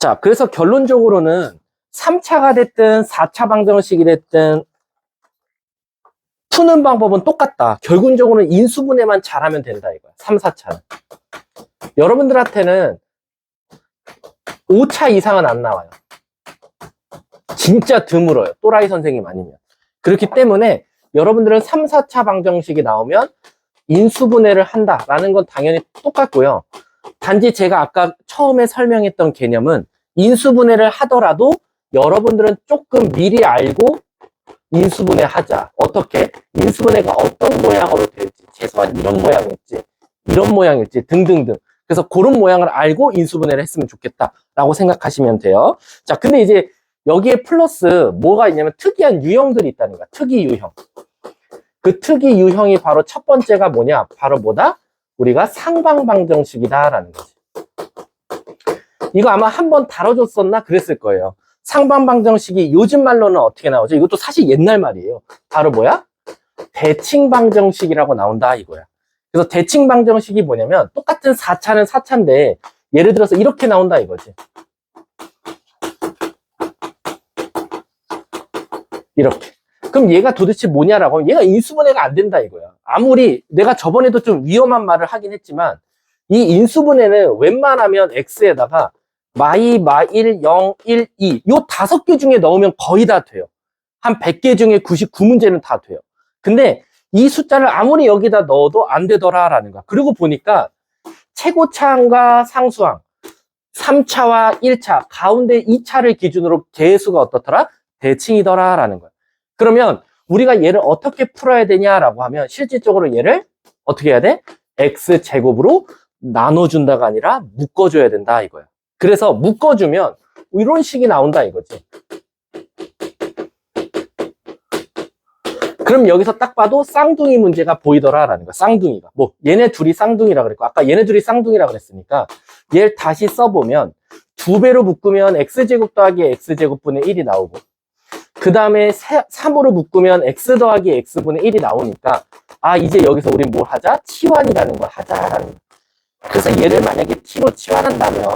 자, 그래서 결론적으로는 3차가 됐든 4차 방정식이 됐든 푸는 방법은 똑같다. 결국적으로는 인수분해만 잘하면 된다 이거야. 3, 4차는. 여러분들한테는 5차 이상은 안 나와요. 진짜 드물어요. 또라이 선생님 아니면. 그렇기 때문에 여러분들은 3, 4차 방정식이 나오면 인수분해를 한다라는 건 당연히 똑같고요. 단지 제가 아까 처음에 설명했던 개념은 인수분해를 하더라도 여러분들은 조금 미리 알고 인수분해 하자. 어떻게? 인수분해가 어떤 모양으로 될지, 최소한 이런 모양일지, 이런 모양일지 등등등. 그래서 그런 모양을 알고 인수분해를 했으면 좋겠다라고 생각하시면 돼요. 자, 근데 이제 여기에 플러스 뭐가 있냐면 특이한 유형들이 있다는 거야. 특이 유형. 그 특이 유형이 바로 첫 번째가 뭐냐? 바로 뭐다? 우리가 상방방정식이다라는 거지. 이거 아마 한번 다뤄줬었나? 그랬을 거예요. 상방방정식이 요즘 말로는 어떻게 나오죠? 이것도 사실 옛날 말이에요. 바로 뭐야? 대칭방정식이라고 나온다 이거야. 그래서 대칭방정식이 뭐냐면 똑같은 4차는 4차인데 예를 들어서 이렇게 나온다 이거지. 이렇게. 그럼 얘가 도대체 뭐냐라고 하면 얘가 인수분해가 안 된다 이거야. 아무리 내가 저번에도 좀 위험한 말을 하긴 했지만 이 인수분해는 웬만하면 x에다가 마이, 마일, 0, 1, 2 요 5개 중에 넣으면 거의 다 돼요. 한 100개 중에 99문제는 다 돼요. 근데 이 숫자를 아무리 여기다 넣어도 안 되더라라는 거야. 그리고 보니까 최고차항과 상수항 3차와 1차 가운데 2차를 기준으로 개수가 어떻더라? 대칭이더라라는 거야. 그러면 우리가 얘를 어떻게 풀어야 되냐라고 하면 실질적으로 얘를 어떻게 해야 돼? x제곱으로 나눠준다가 아니라 묶어줘야 된다 이거야. 그래서 묶어주면 이런 식이 나온다 이거지. 그럼 여기서 딱 봐도 쌍둥이 문제가 보이더라라는 거야. 쌍둥이가. 뭐 얘네 둘이 쌍둥이라 그랬고 아까 얘네 둘이 쌍둥이라 그랬으니까 얘를 다시 써보면 2배로 묶으면 x제곱 더하기 x제곱분의 1이 나오고 그 다음에 3으로 묶으면 x 더하기 x분의 1이 나오니까 아 이제 여기서 우린 뭘 하자? 치환이라는 걸 하자라는 거야. 그래서 얘를 만약에 t로 치환한다면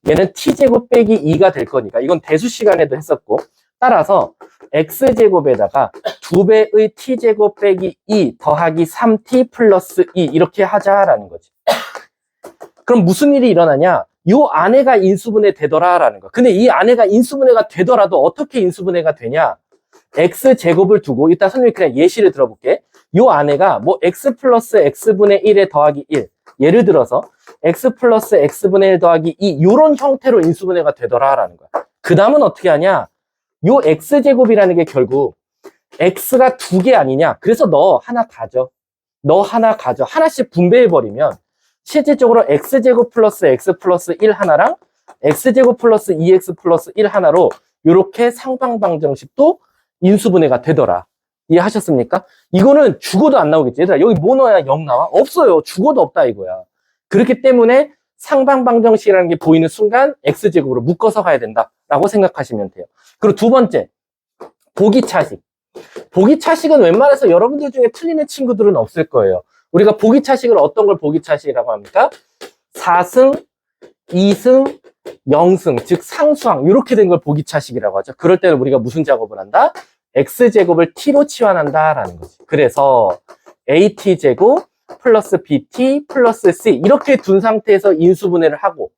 얘는 t제곱 빼기 2가 될 거니까 이건 대수 시간에도 했었고 따라서 x제곱에다가 2배의 t제곱 빼기 2 더하기 3t 플러스 2 이렇게 하자라는 거지. 그럼 무슨 일이 일어나냐? 요 안에가 인수분해 되더라라는 거야. 근데 이 안에가 인수분해가 되더라도 어떻게 인수분해가 되냐? x제곱을 두고 이따 선생님이 그냥 예시를 들어볼게. 요 안에가 뭐 x 플러스 x분의 1에 더하기 1 예를 들어서 x 플러스 x분의 1 더하기 2 요런 형태로 인수분해가 되더라라는 거야. 그 다음은 어떻게 하냐? 요 x제곱이라는 게 결국 x가 2개 아니냐? 그래서 너 하나 가져. 너 하나 가져. 하나씩 분배해버리면 실질적으로 x제곱 플러스 x 플러스 1 하나랑 x제곱 플러스 2x 플러스 1 하나로 이렇게 상방방정식도 인수분해가 되더라. 이해하셨습니까? 이거는 죽어도 안 나오겠지. 얘들아 여기 뭐 넣어야 0 나와? 없어요. 죽어도 없다 이거야. 그렇기 때문에 상방방정식이라는 게 보이는 순간 x제곱으로 묶어서 가야 된다라고 생각하시면 돼요. 그리고 두 번째, 보기차식. 보기차식은 웬만해서 여러분들 중에 틀리는 친구들은 없을 거예요. 우리가 보기차식을 어떤 걸 보기차식이라고 합니까? 4승, 2승, 0승, 즉 상수항 이렇게 된 걸 보기차식이라고 하죠. 그럴 때는 우리가 무슨 작업을 한다? x제곱을 t로 치환한다라는 거지. 그래서 at제곱 플러스 bt 플러스 c 이렇게 둔 상태에서 인수분해를 하고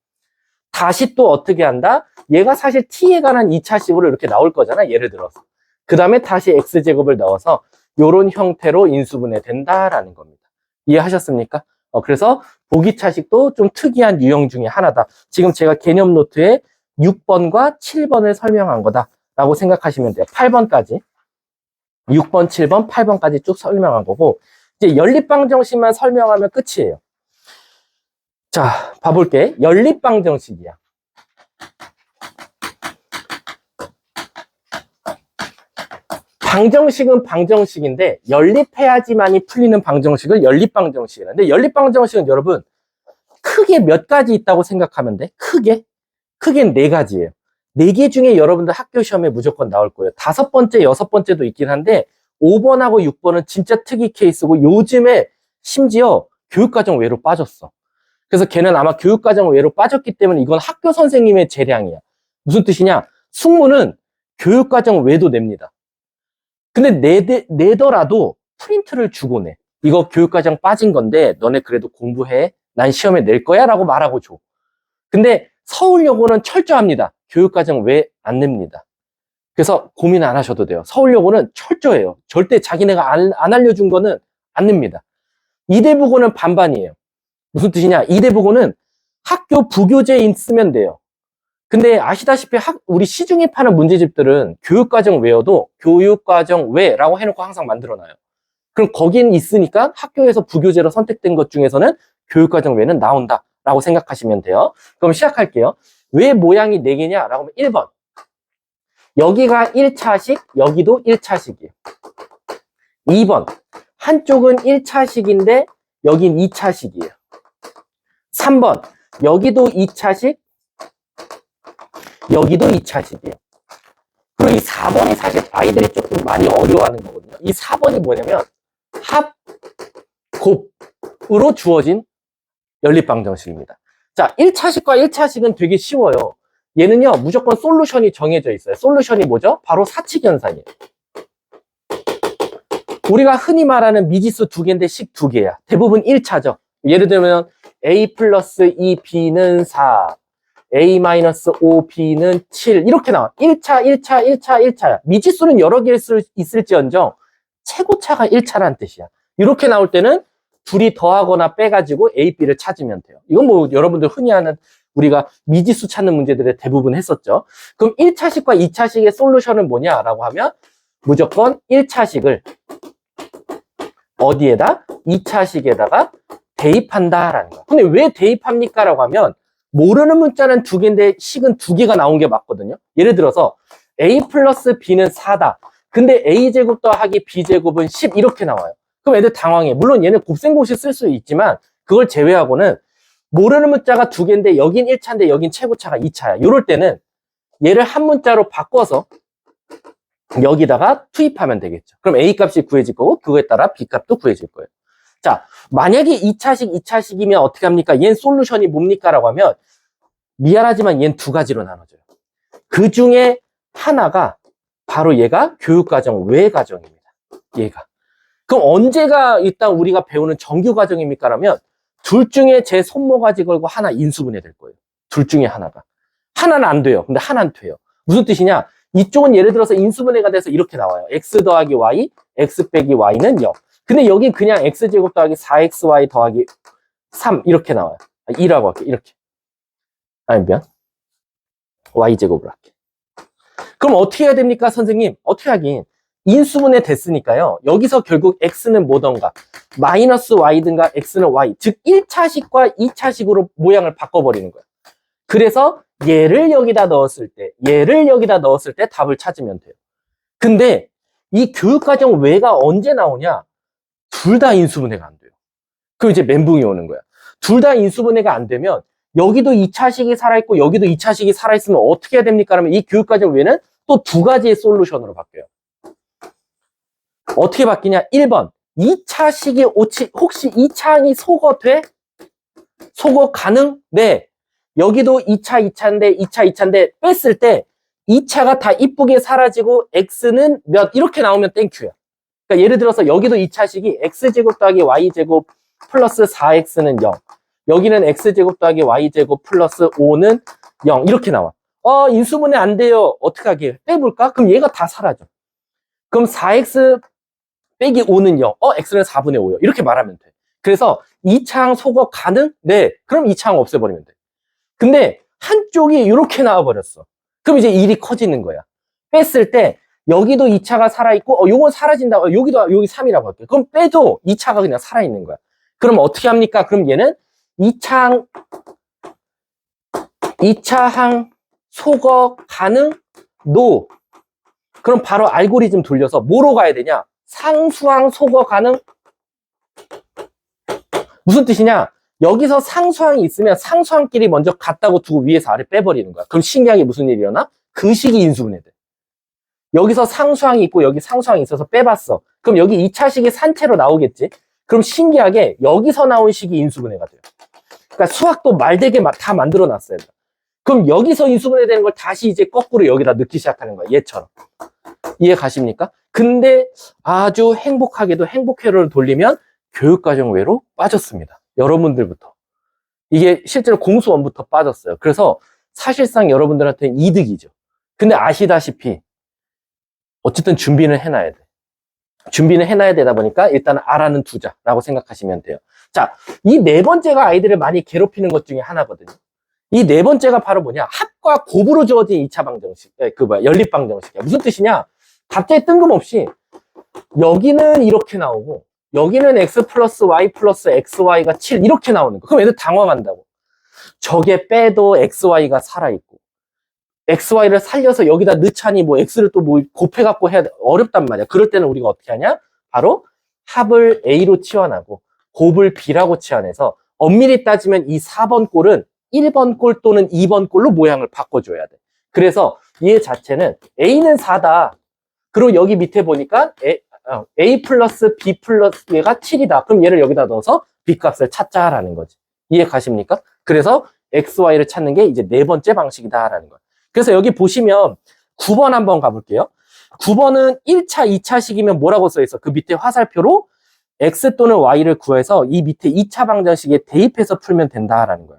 다시 또 어떻게 한다? 얘가 사실 t에 관한 2차식으로 이렇게 나올 거잖아. 예를 들어서. 그 다음에 다시 x제곱을 넣어서 이런 형태로 인수분해 된다라는 겁니다. 이해하셨습니까? 그래서 보기차식도 좀 특이한 유형 중에 하나다. 지금 제가 개념 노트에 6번과 7번을 설명한 거다라고 생각하시면 돼요. 8번까지. 6번, 7번, 8번까지 쭉 설명한 거고 이제 연립방정식만 설명하면 끝이에요. 자, 봐볼게. 연립방정식이야. 방정식은 방정식인데 연립해야지만이 풀리는 방정식을 연립방정식이라는데 연립방정식은 여러분 크게 몇 가지 있다고 생각하면 돼? 크게 4가지예요. 4개 중에 여러분들 학교 시험에 무조건 나올 거예요. 5번째, 6번째도 있긴 한데 5번하고 6번은 진짜 특이 케이스고 요즘에 심지어 교육과정 외로 빠졌어. 그래서 걔는 아마 교육과정 외로 빠졌기 때문에 이건 학교 선생님의 재량이야. 무슨 뜻이냐? 숙무는 교육과정 외도 냅니다. 근데 내더라도 프린트를 주고 내. 이거 교육과정 빠진 건데 너네 그래도 공부해. 난 시험에 낼 거야 라고 말하고 줘. 근데 서울여고는 철저합니다. 교육과정 외 안 냅니다. 그래서 고민 안 하셔도 돼요. 서울여고는 철저해요. 절대 자기네가 안 알려준 거는 안 냅니다. 이대부고는 반반이에요. 무슨 뜻이냐? 이대부고는 학교 부교재인 쓰면 돼요. 근데 아시다시피 우리 시중에 파는 문제집들은 교육과정 외여도 교육과정 외라고 해놓고 항상 만들어놔요. 그럼 거긴 있으니까 학교에서 부교재로 선택된 것 중에서는 교육과정 외는 나온다라고 생각하시면 돼요. 그럼 시작할게요. 왜 모양이 4개냐? 라고 하면 1번. 여기가 1차식, 여기도 1차식이에요. 2번. 한쪽은 1차식인데 여긴 2차식이에요. 3번. 여기도 2차식, 여기도 2차식이에요. 그리고 이 4번이 사실 아이들이 조금 많이 어려워하는 거거든요. 이 4번이 뭐냐면 합, 곱으로 주어진 연립방정식입니다. 자, 1차식과 1차식은 되게 쉬워요. 얘는요, 무조건 솔루션이 정해져 있어요. 솔루션이 뭐죠? 바로 사칙현상이에요. 우리가 흔히 말하는 미지수 2개인데 식 2개야. 대부분 1차죠. 예를 들면 a 플러스 2b는 4, a 마이너스 5b는 7 이렇게 나와. 1차, 1차, 1차, 1차야. 미지수는 여러 개 있을지언정 최고차가 1차라는 뜻이야. 이렇게 나올 때는 둘이 더하거나 빼가지고 a, b를 찾으면 돼요. 이건 뭐 여러분들 흔히 하는 우리가 미지수 찾는 문제들에 대부분 했었죠. 그럼 1차식과 2차식의 솔루션은 뭐냐라고 하면 무조건 1차식을 어디에다? 2차식에다가 대입한다라는 거야. 근데 왜 대입합니까? 라고 하면 모르는 문자는 2개인데 식은 2개가 나온 게 맞거든요. 예를 들어서 a 플러스 b는 4다. 근데 a제곱 더하기 b제곱은 10 이렇게 나와요. 그럼 애들 당황해. 물론 얘는 곱셈공식 쓸 수 있지만 그걸 제외하고는 모르는 문자가 2개인데 여긴 1차인데 여긴 최고차가 2차야. 이럴 때는 얘를 한 문자로 바꿔서 여기다가 투입하면 되겠죠. 그럼 A 값이 구해질 거고 그거에 따라 B 값도 구해질 거예요. 자, 만약에 2차식, 2차식이면 어떻게 합니까? 얘는 솔루션이 뭡니까? 라고 하면 미안하지만 얘는 2가지로 나눠져요. 그 중에 하나가 바로 얘가 교육과정 외 과정입니다. 얘가. 그럼 언제가 일단 우리가 배우는 정규과정입니까? 라면 둘 중에 제 손모가지 걸고 하나 인수분해 될 거예요. 둘 중에 하나가. 하나는 안 돼요. 근데 하나는 돼요. 무슨 뜻이냐? 이쪽은 예를 들어서 인수분해가 돼서 이렇게 나와요. x 더하기 y, x 빼기 y는 0. 근데 여긴 그냥 x제곱 더하기 4xy 더하기 3 이렇게 나와요. 2라고 할게. 이렇게. 아니 미안. y제곱을 할게. 그럼 어떻게 해야 됩니까? 선생님? 어떻게 하긴. 인수분해 됐으니까요. 여기서 결국 x는 뭐던가 마이너스 y든가 x는 y. 즉 1차식과 2차식으로 모양을 바꿔버리는 거예요. 그래서 얘를 여기다 넣었을 때 얘를 여기다 넣었을 때 답을 찾으면 돼요. 근데 이 교육과정 외가 언제 나오냐? 둘 다 인수분해가 안 돼요. 그럼 이제 멘붕이 오는 거야. 둘 다 인수분해가 안 되면 여기도 2차식이 살아있고 여기도 2차식이 살아있으면 어떻게 해야 됩니까? 그러면 이 교육과정 외는 또 2가지의 솔루션으로 바뀌어요. 어떻게 바뀌냐? 1번 2차식이 혹시 2차항이 소거 돼? 소거 가능? 네. 여기도 2차, 2차인데 2차, 2차인데 뺐을 때 2차가 다 이쁘게 사라지고 x는 몇 이렇게 나오면 땡큐야. 그러니까 예를 들어서 여기도 2차식이 x제곱 더하기 y제곱 플러스 4x는 0. 여기는 x제곱 더하기 y제곱 플러스 5는 0 이렇게 나와. 인수분해 안 돼요. 어떻게 하게? 빼볼까? 그럼 얘가 다 사라져. 그럼 4x 빼기 5는 0. x는 4분의 5요. 이렇게 말하면 돼. 그래서 2차항 소거 가능? 네. 그럼 2차항 없애버리면 돼. 근데 한쪽이 이렇게 나와버렸어. 그럼 이제 일이 커지는 거야. 뺐을 때 여기도 2차가 살아있고 요건 사라진다. 여기 3이라고 할게요. 그럼 빼도 2차가 그냥 살아있는 거야. 그럼 어떻게 합니까? 그럼 얘는 2차항 소거 가능? 노. 그럼 바로 알고리즘 돌려서 뭐로 가야 되냐? 상수항 소거 가능? 무슨 뜻이냐? 여기서 상수항이 있으면 상수항끼리 먼저 같다고 두고 위에서 아래 빼버리는 거야. 그럼 신기하게 무슨 일이 일어나? 그 식이 인수분해돼. 여기서 상수항이 있고 여기 상수항이 있어서 빼봤어. 그럼 여기 2차식이 산채로 나오겠지? 그럼 신기하게 여기서 나온 식이 인수분해가 돼요. 그러니까 수학도 말되게 다 만들어 놨어요. 그럼 여기서 인수분해 되는 걸 다시 이제 거꾸로 여기다 넣기 시작하는 거야. 얘처럼. 이해 가십니까? 근데 아주 행복하게도 행복 회로를 돌리면 교육과정 외로 빠졌습니다. 여러분들부터. 이게 실제로 공수원부터 빠졌어요. 그래서 사실상 여러분들한테는 이득이죠. 근데 아시다시피 어쨌든 준비는 해놔야 돼. 준비는 해놔야 되다 보니까 일단 알아는 두자라고 생각하시면 돼요. 자, 이 네 번째가 아이들을 많이 괴롭히는 것 중에 하나거든요. 이 네 번째가 바로 뭐냐? 합과 곱으로 주어진 2차 방정식, 연립 방정식이야. 무슨 뜻이냐? 갑자기 뜬금없이 여기는 이렇게 나오고 여기는 x 플러스 y 플러스 xy가 7 이렇게 나오는 거. 그럼 애들 당황한다고. 저게 빼도 xy가 살아있고 xy를 살려서 여기다 넣자니 뭐 x를 또 뭐 곱해갖고 해야 돼. 어렵단 말이야. 그럴 때는 우리가 어떻게 하냐? 바로 합을 a로 치환하고 곱을 b라고 치환해서 엄밀히 따지면 이 4번 꼴은 1번 꼴 또는 2번 꼴로 모양을 바꿔줘야 돼. 그래서 얘 자체는 a는 4다. 그리고 여기 밑에 보니까 a 플러스 b 플러스 얘가 7이다. 그럼 얘를 여기다 넣어서 b 값을 찾자라는 거지. 이해 가십니까? 그래서 xy를 찾는 게 이제 네 번째 방식이다라는 거야. 그래서 여기 보시면 9번 한번 가볼게요. 9번은 1차, 2차식이면 뭐라고 써있어? 그 밑에 화살표로 x 또는 y를 구해서 이 밑에 2차 방정식에 대입해서 풀면 된다라는 거야.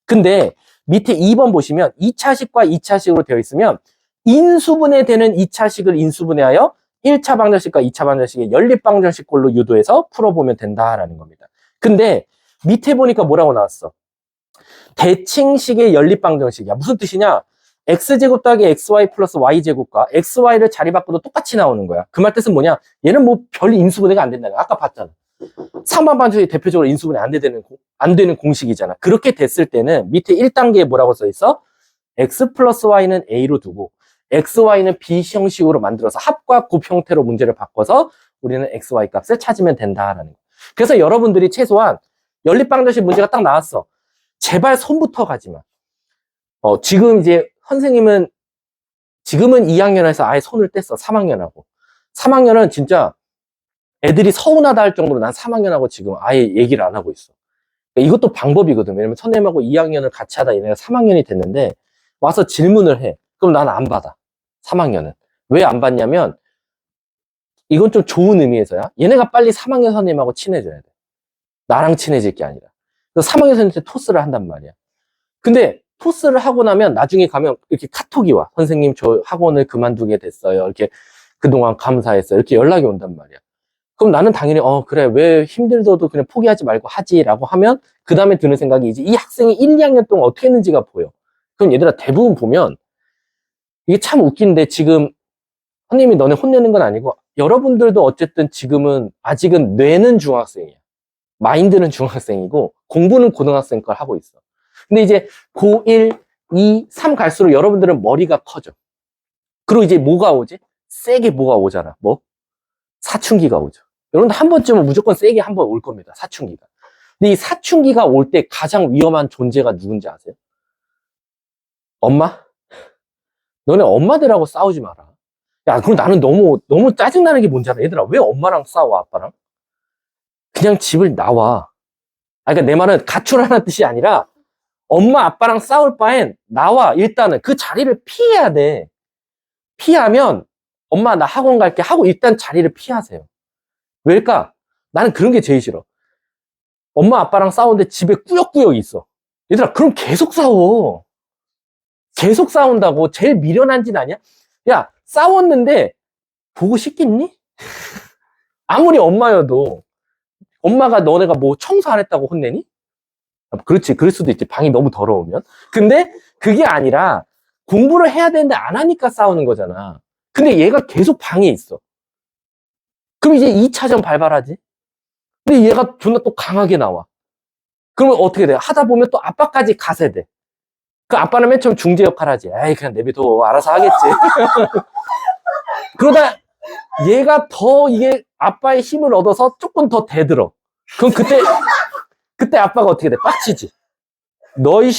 근데 밑에 2번 보시면 2차식과 2차식으로 되어 있으면 인수분해 되는 2차식을 인수분해하여 1차 방정식과 2차 방정식의 연립 방정식꼴로 유도해서 풀어보면 된다라는 겁니다. 근데 밑에 보니까 뭐라고 나왔어? 대칭식의 연립 방정식이야. 무슨 뜻이냐? x제곱 더하기 xy 플러스 y제곱과 xy를 자리 바꿔도 똑같이 나오는 거야. 그 말 뜻은 뭐냐? 얘는 뭐 별 인수분해가 안 된다는 거야. 아까 봤잖아. 상반방정식이 대표적으로 인수분해 안 되는 공식이잖아. 그렇게 됐을 때는 밑에 1단계에 뭐라고 써 있어? x 플러스 y는 a로 두고 xy는 b 형식으로 만들어서 합과 곱 형태로 문제를 바꿔서 우리는 xy 값을 찾으면 된다라는 거야. 그래서 여러분들이 최소한 연립방정식 문제가 딱 나왔어. 제발 손부터 가지 마. 지금 이제 선생님은 지금은 2학년에서 아예 손을 뗐어. 3학년하고. 3학년은 진짜 애들이 서운하다 할 정도로 난 3학년하고 지금 아예 얘기를 안 하고 있어. 이것도 방법이거든. 왜냐면 선생님하고 2학년을 같이 하다 얘네가 3학년이 됐는데 와서 질문을 해. 그럼 난 안 받아. 3학년은. 왜 안 받냐면 이건 좀 좋은 의미에서야. 얘네가 빨리 3학년 선생님하고 친해져야 돼. 나랑 친해질 게 아니라. 그래서 3학년 선생님한테 토스를 한단 말이야. 근데 토스를 하고 나면 나중에 가면 이렇게 카톡이 와. 선생님 저 학원을 그만두게 됐어요. 이렇게 그동안 감사했어요. 이렇게 연락이 온단 말이야. 그럼 나는 당연히 그래 왜 힘들어도 그냥 포기하지 말고 하지라고 하면 그 다음에 드는 생각이 이제 이 학생이 1, 2학년 동안 어떻게 했는지가 보여. 그럼 얘들아 대부분 보면 이게 참 웃긴데 지금 선생님이 너네 혼내는 건 아니고 여러분들도 어쨌든 지금은 아직은 뇌는 중학생이야. 마인드는 중학생이고 공부는 고등학생 걸 하고 있어. 근데 이제 고1, 2, 3 갈수록 여러분들은 머리가 커져. 그리고 이제 뭐가 오지? 세게 뭐가 오잖아. 뭐? 사춘기가 오죠. 여러분들 한 번쯤은 무조건 세게 한 번 올 겁니다. 사춘기가. 근데 이 사춘기가 올 때 가장 위험한 존재가 누군지 아세요? 엄마? 너네 엄마들하고 싸우지 마라. 야, 그럼 나는 너무 짜증나는 게 뭔지 알아? 얘들아, 왜 엄마랑 싸워, 아빠랑? 그냥 집을 나와. 그러니까 내 말은 가출하라는 뜻이 아니라 엄마, 아빠랑 싸울 바엔 나와. 일단은 그 자리를 피해야 돼. 피하면 엄마, 나 학원 갈게 하고 일단 자리를 피하세요. 왜일까? 나는 그런 게 제일 싫어. 엄마, 아빠랑 싸우는데 집에 꾸역꾸역 있어. 얘들아, 그럼 계속 싸워. 계속 싸운다고. 제일 미련한 짓 아니야? 야, 싸웠는데 보고 싶겠니? 아무리 엄마여도 엄마가 너네가 뭐 청소 안 했다고 혼내니? 그렇지, 그럴 수도 있지. 방이 너무 더러우면. 근데 그게 아니라 공부를 해야 되는데 안 하니까 싸우는 거잖아. 근데 얘가 계속 방에 있어. 그럼 이제 2차전 발발하지? 근데 얘가 존나 또 강하게 나와. 그러면 어떻게 돼? 하다 보면 또 아빠까지 가세 돼. 그 아빠는 맨 처음 중재 역할 하지. 에이, 그냥 내비둬. 알아서 하겠지. 그러다 얘가 더 이게 아빠의 힘을 얻어서 조금 더 대들어. 그럼 그때 아빠가 어떻게 돼? 빡치지. 너희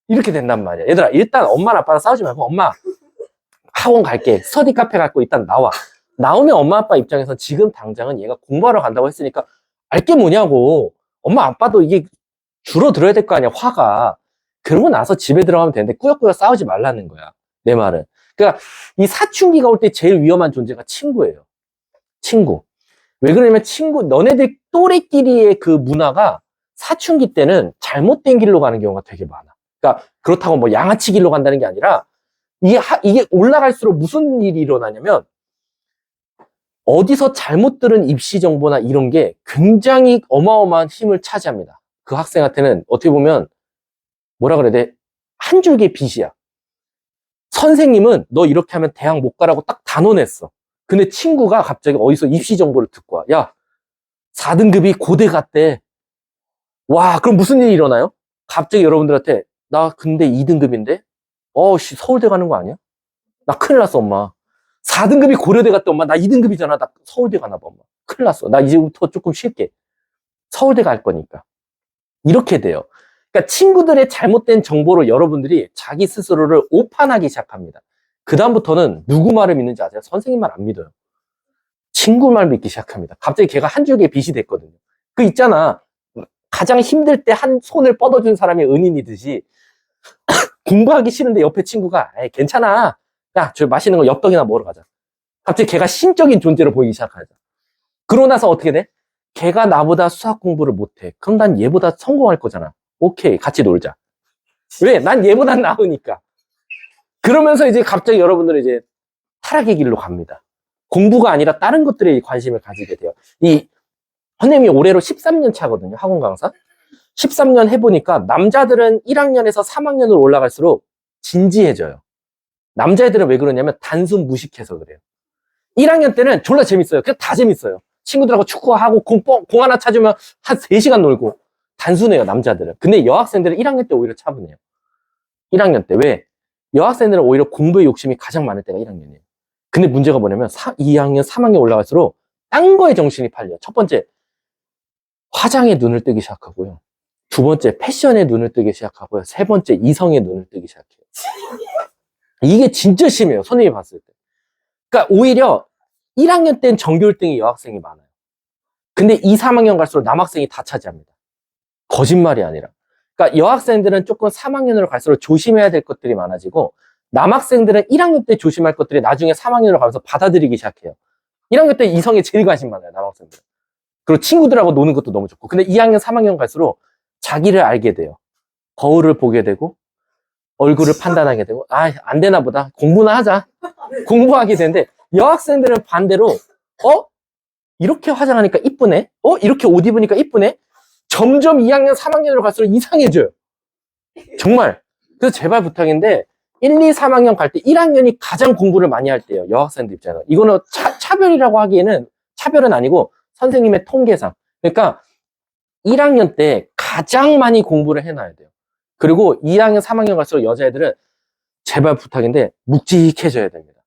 이렇게 된단 말이야. 얘들아, 일단 엄마랑 아빠랑 싸우지 말고 엄마 학원 갈게. 스터디 카페 갈거 일단 나와. 나오면 엄마 아빠 입장에서 지금 당장은 얘가 공부하러 간다고 했으니까 알게 뭐냐고. 엄마 아빠도 이게 줄어들어야 될 거 아니야, 화가. 그러고 나서 집에 들어가면 되는데 꾸역꾸역 싸우지 말라는 거야. 내 말은. 그러니까 이 사춘기가 올 때 제일 위험한 존재가 친구예요. 친구. 왜 그러냐면 너네들 또래끼리의 그 문화가 사춘기 때는 잘못된 길로 가는 경우가 되게 많아. 그러니까 그렇다고 뭐 양아치 길로 간다는 게 아니라 이게 올라갈수록 무슨 일이 일어나냐면 어디서 잘못 들은 입시 정보나 이런 게 굉장히 어마어마한 힘을 차지합니다. 그 학생한테는 어떻게 보면 뭐라 그래야 돼? 한 줄기의 빛이야. 선생님은 너 이렇게 하면 대학 못 가라고 딱 단언했어. 근데 친구가 갑자기 어디서 입시 정보를 듣고 와. 야, 4등급이 고대 갔대. 와, 그럼 무슨 일이 일어나요? 갑자기 여러분들한테 나 근데 2등급인데? 씨, 서울대 가는 거 아니야? 나 큰일 났어, 엄마. 4등급이 고려대 갔대, 엄마. 나 2등급이잖아. 나 서울대 가나 봐, 엄마. 큰일 났어. 나 이제부터 조금 쉴게. 서울대 갈 거니까. 이렇게 돼요. 그러니까 친구들의 잘못된 정보로 여러분들이 자기 스스로를 오판하기 시작합니다. 그다음부터는 누구 말을 믿는지 아세요? 선생님 말 안 믿어요. 친구 말 믿기 시작합니다. 갑자기 걔가 한 줄기의 빛이 됐거든요. 그 있잖아. 가장 힘들 때 한 손을 뻗어준 사람이 은인이듯이 공부하기 싫은데 옆에 친구가 에이, 괜찮아. 야, 저 맛있는 거 엽떡이나 먹으러 가자. 갑자기 걔가 신적인 존재로 보이기 시작하죠. 그러고 나서 어떻게 돼? 걔가 나보다 수학 공부를 못해. 그럼 난 얘보다 성공할 거잖아. 오케이, 같이 놀자. 왜? 난 얘보다 나으니까. 그러면서 이제 갑자기 여러분들은 이제 타락의 길로 갑니다. 공부가 아니라 다른 것들에 관심을 가지게 돼요. 이 선생님이 올해로 13년 차거든요. 학원 강사. 13년 해보니까 남자들은 1학년에서 3학년으로 올라갈수록 진지해져요. 남자애들은 왜 그러냐면 단순 무식해서 그래요. 1학년 때는 졸라 재밌어요. 그냥 다 재밌어요. 친구들하고 축구하고 공 하나 찾으면 한 3시간 놀고. 단순해요, 남자들은. 근데 여학생들은 1학년 때 오히려 차분해요. 1학년 때. 왜? 여학생들은 오히려 공부의 욕심이 가장 많을 때가 1학년이에요. 근데 문제가 뭐냐면 2학년, 3학년 올라갈수록 딴 거에 정신이 팔려. 첫 번째, 화장에 눈을 뜨기 시작하고요. 두 번째, 패션에 눈을 뜨기 시작하고요. 세 번째, 이성에 눈을 뜨기 시작해요. 이게 진짜 심해요, 선생님이 봤을 때. 그러니까 오히려 1학년 때는 전교 1등이 여학생이 많아요. 근데 2, 3학년 갈수록 남학생이 다 차지합니다. 거짓말이 아니라. 그러니까 여학생들은 조금 3학년으로 갈수록 조심해야 될 것들이 많아지고 남학생들은 1학년 때 조심할 것들이 나중에 3학년으로 가면서 받아들이기 시작해요. 1학년 때 이성에 제일 관심 많아요, 남학생들은. 그리고 친구들하고 노는 것도 너무 좋고. 근데 2학년, 3학년 갈수록 자기를 알게 돼요. 거울을 보게 되고 얼굴을 판단하게 되고 안 되나 보다. 공부나 하자. 공부하게 되는데 여학생들은 반대로 이렇게 화장하니까 이쁘네? 이렇게 옷 입으니까 이쁘네? 점점 2학년, 3학년으로 갈수록 이상해져요. 정말. 그래서 제발 부탁인데 1, 2, 3학년 갈 때 1학년이 가장 공부를 많이 할 때예요. 여학생들 입장에서. 이거는 차별이라고 하기에는 차별은 아니고 선생님의 통계상. 그러니까 1학년 때 가장 많이 공부를 해놔야 돼요. 그리고 2학년, 3학년 갈수록 여자애들은 제발 부탁인데 묵직해져야 됩니다.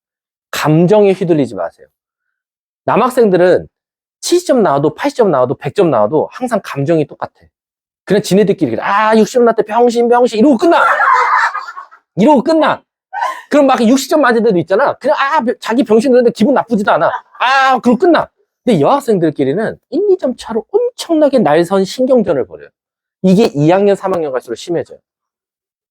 감정에 휘둘리지 마세요. 남학생들은 70점 나와도 80점 나와도 100점 나와도 항상 감정이 똑같아. 그냥 지네들끼리 60점 나왔대 병신 이러고 끝나. 이러고 끝나. 그럼 막 60점 맞은 데도 있잖아. 그냥 자기 병신 그런데 기분 나쁘지도 않아. 그러고 끝나. 근데 여학생들끼리는 1, 2점 차로 엄청나게 날선 신경전을 벌여요. 이게 2학년, 3학년 갈수록 심해져요.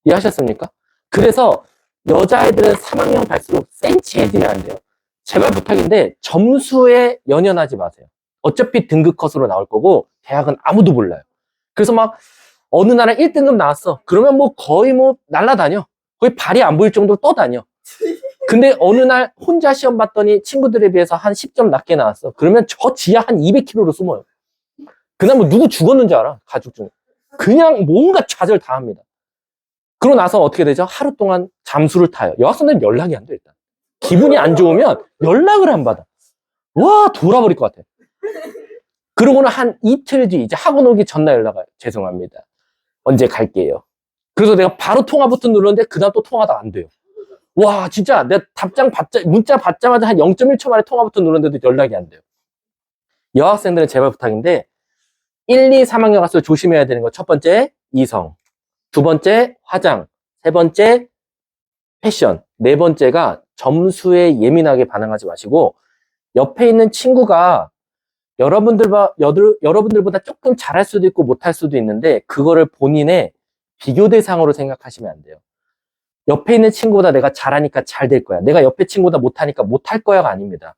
이해하셨습니까? 그래서 여자애들은 3학년 갈수록 센치해지면 안 돼요. 제발 부탁인데 점수에 연연하지 마세요. 어차피 등급 컷으로 나올 거고 대학은 아무도 몰라요. 그래서 막 어느 나라 1등급 나왔어. 그러면 뭐 거의 뭐 날라다녀. 거의 발이 안 보일 정도로 떠다녀. 근데 어느 날 혼자 시험 봤더니 친구들에 비해서 한 10점 낮게 나왔어. 그러면 저 지하 한 200km로 숨어요. 그날 뭐 누구 죽었는지 알아? 가족 중에. 그냥 뭔가 좌절 다 합니다. 그러고 나서 어떻게 되죠? 하루 동안 잠수를 타요. 여학생들은 연락이 안 돼, 일단. 기분이 안 좋으면 연락을 안 받아. 와, 돌아버릴 것 같아. 그러고는 한 이틀 뒤, 이제 학원 오기 전날 연락 와요. 죄송합니다. 언제 갈게요. 그래서 내가 바로 통화 버튼 눌렀는데, 그다음 또 통화가 안 돼요. 와, 진짜, 내가 문자 받자마자 한 0.1초 만에 통화 버튼 눌렀는데도 연락이 안 돼요. 여학생들은 제발 부탁인데, 1, 2, 3학년 가서 조심해야 되는 거. 첫 번째, 이성. 두 번째, 화장. 세 번째, 패션. 네 번째가 점수에 예민하게 반응하지 마시고, 옆에 있는 친구가 여러분들보다 조금 잘할 수도 있고 못할 수도 있는데 그거를 본인의 비교 대상으로 생각하시면 안 돼요. 옆에 있는 친구보다 내가 잘하니까 잘 될 거야. 내가 옆에 친구보다 못하니까 못할 거야가 아닙니다.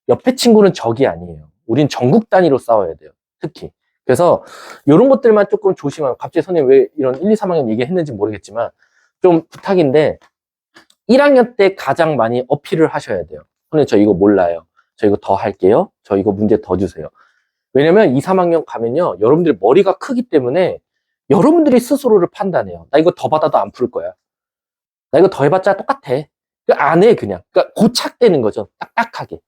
옆에 친구는 적이 아니에요. 우린 전국 단위로 싸워야 돼요. 특히. 그래서 이런 것들만 조금 조심하면, 갑자기 선생님 왜 이런 1, 2, 3학년 얘기했는지 모르겠지만 좀 부탁인데 1학년 때 가장 많이 어필을 하셔야 돼요. 선생님 저 이거 몰라요. 저 이거 더 할게요. 저 이거 문제 더 주세요. 왜냐면 2, 3학년 가면요, 여러분들 머리가 크기 때문에 여러분들이 스스로를 판단해요. 나 이거 더 받아도 안 풀 거야. 나 이거 더 해봤자 똑같아. 안 해, 그냥. 그러니까 고착되는 거죠. 딱딱하게.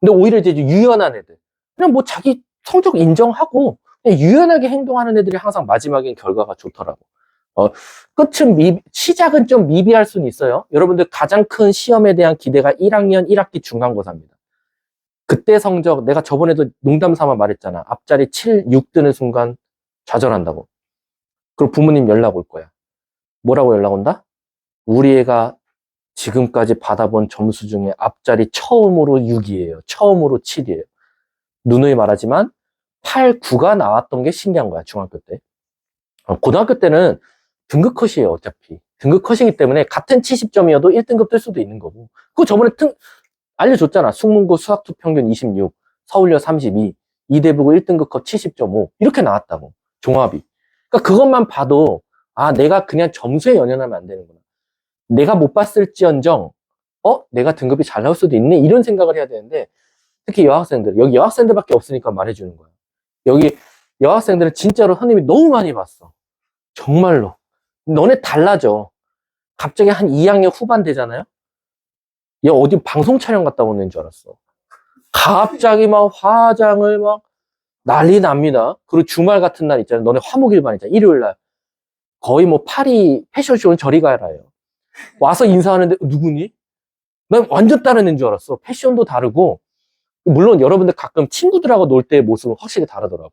근데 오히려 이제 유연한 애들, 그냥 뭐 자기 성적 인정하고 그냥 유연하게 행동하는 애들이 항상 마지막엔 결과가 좋더라고. 시작은 좀 미비할 수는 있어요. 여러분들 가장 큰 시험에 대한 기대가 1학년 1학기 중간고사입니다. 그때 성적, 내가 저번에도 농담 삼아 말했잖아. 앞자리 7, 6 뜨는 순간 좌절한다고. 그리고 부모님 연락 올 거야. 뭐라고 연락 온다? 우리 애가 지금까지 받아본 점수 중에 앞자리 처음으로 6이에요. 처음으로 7이에요. 누누이 말하지만 8, 9가 나왔던 게 신기한 거야, 중학교 때. 고등학교 때는 등급 컷이에요, 어차피. 등급 컷이기 때문에 같은 70점이어도 1등급 뜰 수도 있는 거고. 그거 저번에 알려줬잖아. 숙문고 수학투 평균 26, 서울여 32, 이대부고 1등급 컷 70.5 이렇게 나왔다고. 종합이. 그러니까 그것만 봐도 아, 내가 그냥 점수에 연연하면 안 되는구나. 내가 못 봤을지언정 내가 등급이 잘 나올 수도 있네, 이런 생각을 해야 되는데, 특히 여학생들, 여기 여학생들밖에 없으니까 말해주는 거야. 여기 여학생들은 진짜로 선생님이 너무 많이 봤어. 정말로. 너네 달라져. 갑자기 한 2학년 후반 되잖아요. 얘 어디 방송 촬영 갔다 오는 줄 알았어. 갑자기 막 화장을 막 난리 납니다. 그리고 주말 같은 날 있잖아요. 너네 화목일반 있잖아. 일요일 날. 거의 뭐 파리 패션쇼는 저리 가라요. 와서 인사하는데 누구니? 난 완전 다른 애인 줄 알았어. 패션도 다르고, 물론 여러분들 가끔 친구들하고 놀 때의 모습은 확실히 다르더라고.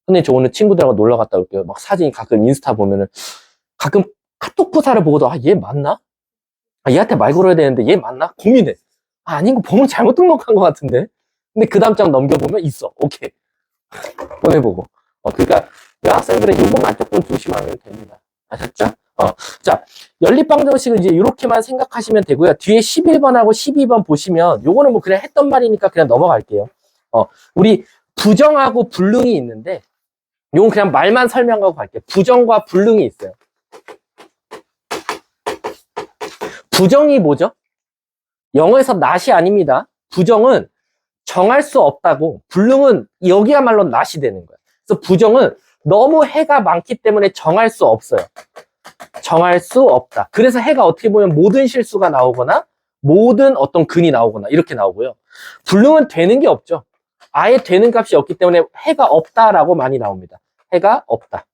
근데 저 오늘 친구들하고 놀러 갔다 올게요. 막 사진이 가끔 인스타 보면은, 가끔 카톡 프사를 보고도 얘 맞나? 얘한테 말 걸어야 되는데 얘 맞나? 고민해. 아닌 거 보면 잘못 등록한 것 같은데. 근데 그 다음 장 넘겨보면 있어. 오케이. 보내보고. 그러니까 여학생들은 요것만 조금 조심하면 됩니다. 아셨죠? 자, 연립방정식은 이제 이렇게만 생각하시면 되고요. 뒤에 11번하고 12번 보시면 요거는 뭐 그냥 했던 말이니까 그냥 넘어갈게요. 우리 부정하고 불능이 있는데 요건 그냥 말만 설명하고 갈게요. 부정과 불능이 있어요. 부정이 뭐죠? 영어에서 not이 아닙니다. 부정은 정할 수 없다고, 불능은 여기야말로 not이 되는 거예요. 그래서 부정은 너무 해가 많기 때문에 정할 수 없어요. 정할 수 없다. 그래서 해가 어떻게 보면 모든 실수가 나오거나 모든 어떤 근이 나오거나 이렇게 나오고요. 불능은 되는 게 없죠. 아예 되는 값이 없기 때문에 해가 없다라고 많이 나옵니다. 해가 없다.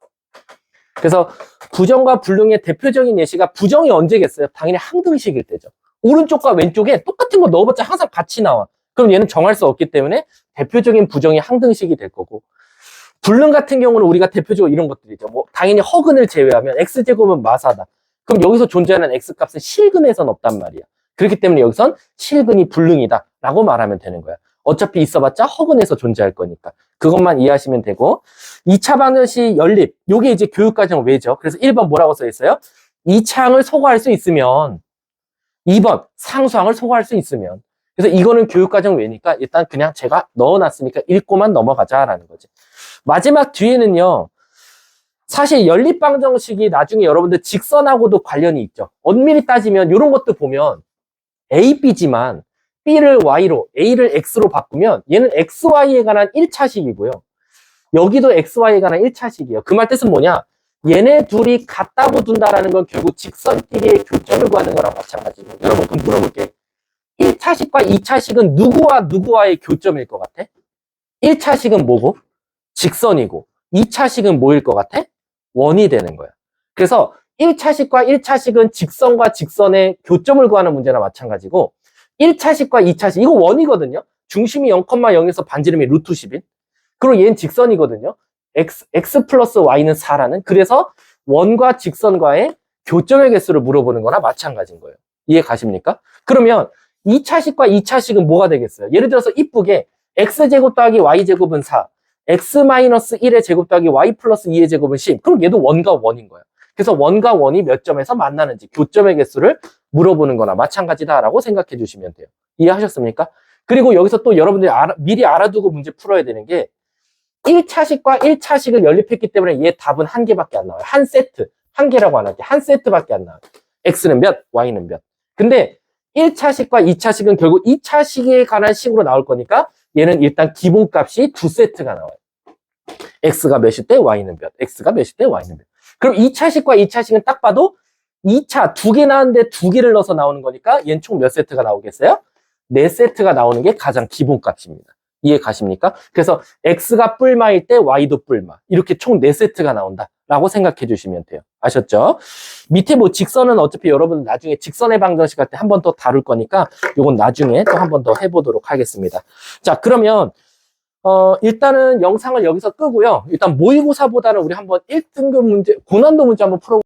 그래서 부정과 불능의 대표적인 예시가, 부정이 언제겠어요? 당연히 항등식일 때죠. 오른쪽과 왼쪽에 똑같은 거 넣어봤자 항상 같이 나와. 그럼 얘는 정할 수 없기 때문에 대표적인 부정이 항등식이 될 거고, 불능 같은 경우는 우리가 대표적으로 이런 것들이죠. 뭐 당연히 허근을 제외하면 x제곱은 마사다. 그럼 여기서 존재하는 x값은 실근에선 없단 말이야. 그렇기 때문에 여기선 실근이 불능이다 라고 말하면 되는 거야. 어차피 있어봤자 허근에서 존재할 거니까. 그것만 이해하시면 되고, 2차 방정식 연립, 요게 이제 교육과정 외죠. 그래서 1번 뭐라고 써 있어요? 2차항을 소거할 수 있으면, 2번 상수항을 소거할 수 있으면. 그래서 이거는 교육과정 외니까 일단 그냥 제가 넣어놨으니까 읽고만 넘어가자라는 거지. 마지막 뒤에는요, 사실 연립방정식이 나중에 여러분들 직선하고도 관련이 있죠. 엄밀히 따지면 이런 것도 보면 A, B지만 B를 Y로, A를 X로 바꾸면 얘는 XY에 관한 1차식이고요. 여기도 XY에 관한 1차식이에요. 그 말 뜻은 뭐냐? 얘네 둘이 같다고 둔다라는 건 결국 직선끼리의 교점을 구하는 거랑 마찬가지고, 여러분 그럼 물어볼게. 1차식과 2차식은 누구와 누구와의 교점일 것 같아? 1차식은 뭐고? 직선이고, 2차식은 뭐일 것 같아? 원이 되는 거야. 그래서 1차식과 1차식은 직선과 직선의 교점을 구하는 문제나 마찬가지고, 1차식과 2차식, 이거 원이거든요. 중심이 0,0에서 반지름이 루트 10인. 그리고 얘는 직선이거든요. x 플러스 y는 4라는. 그래서 원과 직선과의 교점의 개수를 물어보는 거나 마찬가지인 거예요. 이해 가십니까? 그러면 2차식과 2차식은 뭐가 되겠어요? 예를 들어서 이쁘게 x제곱 더하기 y제곱은 4, x-1의 제곱 더하기 y 플러스 2의 제곱은 10. 그럼 얘도 원과 원인 거예요. 그래서 원과 원이 몇 점에서 만나는지 교점의 개수를 물어보는 거나 마찬가지다라고 생각해 주시면 돼요. 이해하셨습니까? 그리고 여기서 또 여러분들이 미리 알아두고 문제 풀어야 되는 게 1차식과 1차식을 연립했기 때문에 얘 답은 한 개밖에 안 나와요. 한 세트. 한 개라고 안 할게. 한 세트밖에 안 나와요. x는 몇, y는 몇. 근데 1차식과 2차식은 결국 2차식에 관한 식으로 나올 거니까 얘는 일단 기본값이 두 세트가 나와요. x가 몇일 때 y는 몇, x가 몇일 때 y는 몇. 그럼 2차식과 2차식은 딱 봐도 2차 두 개 나왔는데 두 개를 넣어서 나오는 거니까 얘는 총 몇 세트가 나오겠어요? 4세트가 나오는 게 가장 기본값입니다. 이해 가십니까? 그래서 x가 뿔마일 때 y도 뿔마. 이렇게 총 4세트가 나온다라고 생각해 주시면 돼요. 아셨죠? 밑에 뭐 직선은 어차피 여러분 나중에 직선의 방정식 할 때 한 번 더 다룰 거니까 요건 나중에 또 한 번 더 해보도록 하겠습니다. 자, 그러면 일단은 영상을 여기서 끄고요. 일단 모의고사보다는 우리 한번 1등급 문제, 고난도 문제 한번 풀어